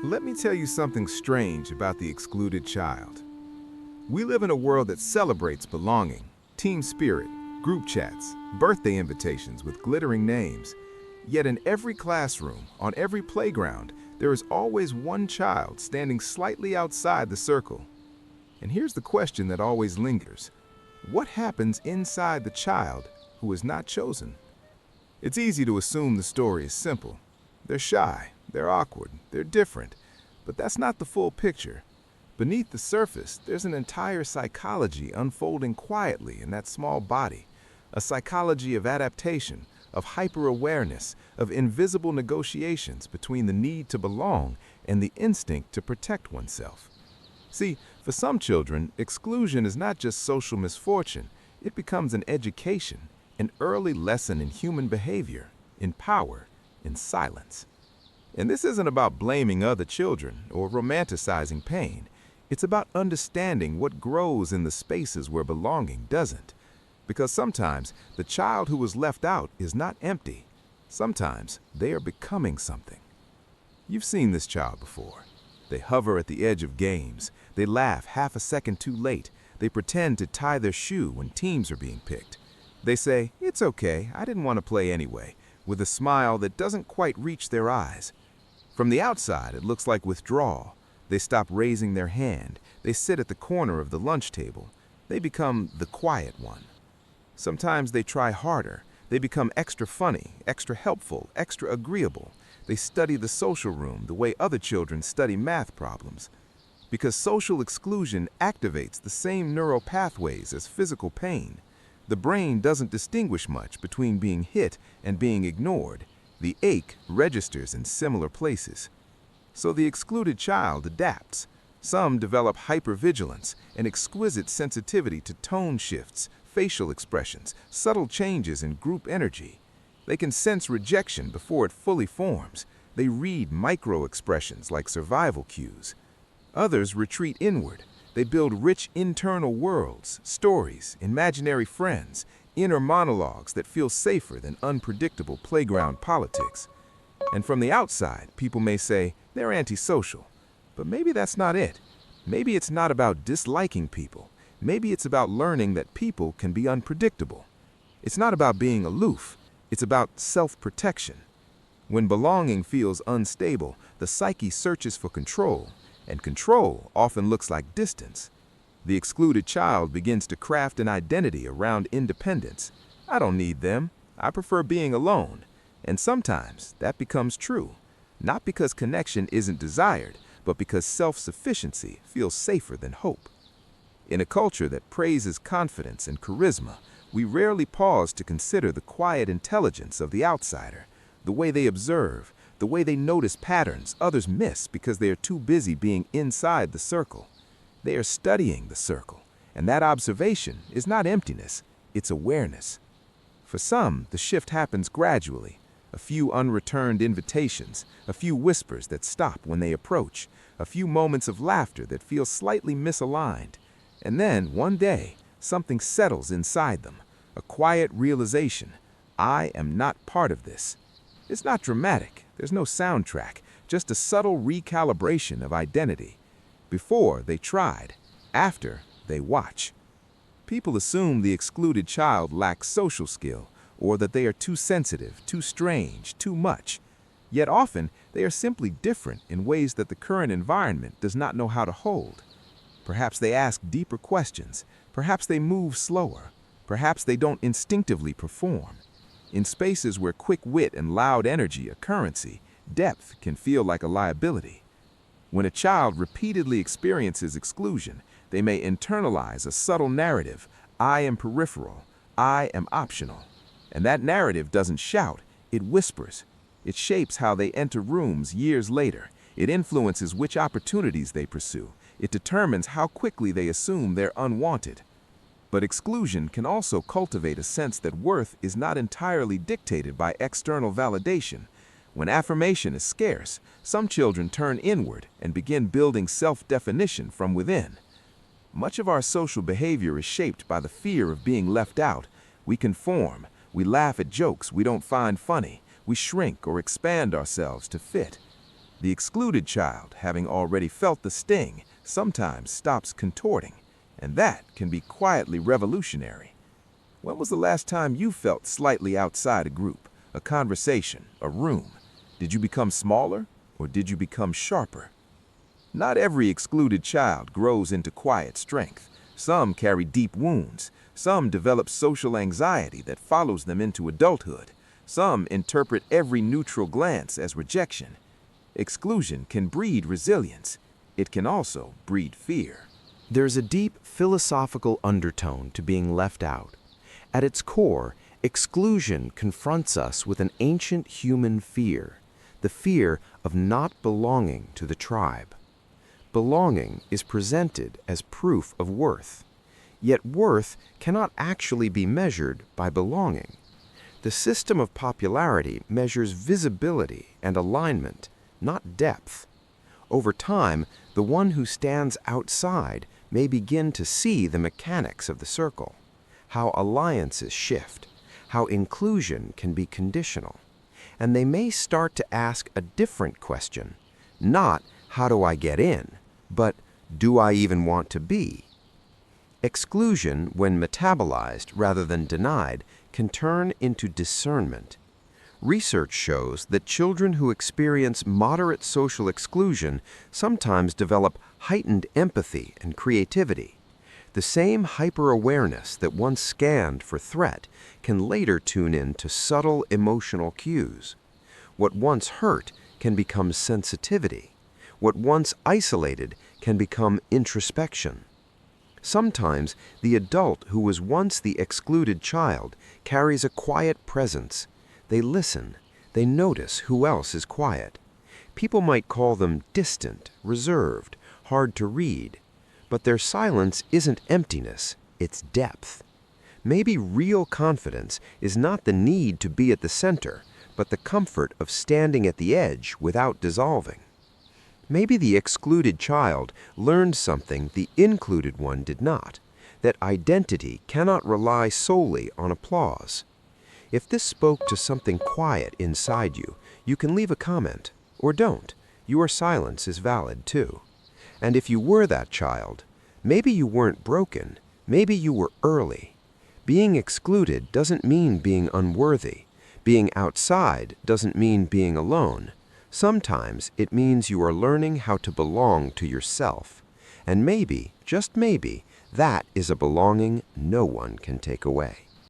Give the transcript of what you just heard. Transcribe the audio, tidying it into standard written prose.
Let me tell you something strange about the excluded child. We live in a world that celebrates belonging, team spirit, group chats, birthday invitations with glittering names. Yet in every classroom, on every playground, there is always one child standing slightly outside the circle. And here's the question that always lingers. What happens inside the child who is not chosen? It's easy to assume the story is simple. They're shy, they're awkward, they're different. But that's not the full picture. Beneath the surface, there's an entire psychology unfolding quietly in that small body. A psychology of adaptation, of hyper-awareness, of invisible negotiations between the need to belong and the instinct to protect oneself. See, for some children, exclusion is not just social misfortune. It becomes an education, an early lesson in human behavior, in power, in silence. And this isn't about blaming other children or romanticizing pain. It's about understanding what grows in the spaces where belonging doesn't. Because sometimes the child who was left out is not empty. Sometimes they are becoming something. You've seen this child before. They hover at the edge of games. They laugh half a second too late. They pretend to tie their shoe when teams are being picked. They say, "It's okay, I didn't want to play anyway," with a smile that doesn't quite reach their eyes. From the outside, it looks like withdrawal. They stop raising their hand. They sit at the corner of the lunch table. They become the quiet one. Sometimes they try harder. They become extra funny, extra helpful, extra agreeable. They study the social room the way other children study math problems. Because social exclusion activates the same neural pathways as physical pain. The brain doesn't distinguish much between being hit and being ignored. The ache registers in similar places. So the excluded child adapts. Some develop hypervigilance, an exquisite sensitivity to tone shifts, facial expressions, subtle changes in group energy. They can sense rejection before it fully forms. They read micro-expressions like survival cues. Others retreat inward. They build rich internal worlds, stories, imaginary friends, inner monologues that feel safer than unpredictable playground politics. And from the outside, people may say they're antisocial. But maybe that's not it. Maybe it's not about disliking people. Maybe it's about learning that people can be unpredictable. It's not about being aloof. It's about self-protection. When belonging feels unstable, the psyche searches for control, and control often looks like distance. The excluded child begins to craft an identity around independence. I don't need them. I prefer being alone. And sometimes that becomes true, not because connection isn't desired, but because self-sufficiency feels safer than hope. In a culture that praises confidence and charisma, we rarely pause to consider the quiet intelligence of the outsider, the way they observe, the way they notice patterns others miss because they are too busy being inside the circle. They are studying the circle, and that observation is not emptiness, it's awareness. For some, the shift happens gradually. A few unreturned invitations, a few whispers that stop when they approach, a few moments of laughter that feel slightly misaligned. And then, one day, something settles inside them, a quiet realization. I am not part of this. It's not dramatic, there's no soundtrack, just a subtle recalibration of identity. Before, they tried. After, they watch. People assume the excluded child lacks social skill, or that they are too sensitive, too strange, too much. Yet often, they are simply different in ways that the current environment does not know how to hold. Perhaps they ask deeper questions. Perhaps they move slower. Perhaps they don't instinctively perform. In spaces where quick wit and loud energy are currency, depth can feel like a liability. When a child repeatedly experiences exclusion, they may internalize a subtle narrative, I am peripheral, I am optional. And that narrative doesn't shout, it whispers. It shapes how they enter rooms years later. It influences which opportunities they pursue. It determines how quickly they assume they're unwanted. But exclusion can also cultivate a sense that worth is not entirely dictated by external validation. When affirmation is scarce, some children turn inward and begin building self-definition from within. Much of our social behavior is shaped by the fear of being left out. We conform. We laugh at jokes we don't find funny. We shrink or expand ourselves to fit. The excluded child, having already felt the sting, sometimes stops contorting, and that can be quietly revolutionary. When was the last time you felt slightly outside a group, a conversation, a room? Did you become smaller, or did you become sharper? Not every excluded child grows into quiet strength. Some carry deep wounds. Some develop social anxiety that follows them into adulthood. Some interpret every neutral glance as rejection. Exclusion can breed resilience. It can also breed fear. There's a deep philosophical undertone to being left out. At its core, exclusion confronts us with an ancient human fear, the fear of not belonging to the tribe. Belonging is presented as proof of worth, yet worth cannot actually be measured by belonging. The system of popularity measures visibility and alignment, not depth. Over time, the one who stands outside may begin to see the mechanics of the circle, how alliances shift, how inclusion can be conditional, and they may start to ask a different question, not how do I get in, but do I even want to be? Exclusion, when metabolized rather than denied, can turn into discernment. Research shows that children who experience moderate social exclusion sometimes develop heightened empathy and creativity. The same hyper-awareness that once scanned for threat can later tune in to subtle emotional cues. What once hurt can become sensitivity. What once isolated can become introspection. Sometimes the adult who was once the excluded child carries a quiet presence. They listen. They notice who else is quiet. People might call them distant, reserved, hard to read. But their silence isn't emptiness, it's depth. Maybe real confidence is not the need to be at the center, but the comfort of standing at the edge without dissolving. Maybe the excluded child learned something the included one did not, that identity cannot rely solely on applause. If this spoke to something quiet inside you, you can leave a comment, or don't. Your silence is valid too. And if you were that child, maybe you weren't broken, maybe you were early. Being excluded doesn't mean being unworthy. Being outside doesn't mean being alone. Sometimes it means you are learning how to belong to yourself. And maybe, just maybe, that is a belonging no one can take away.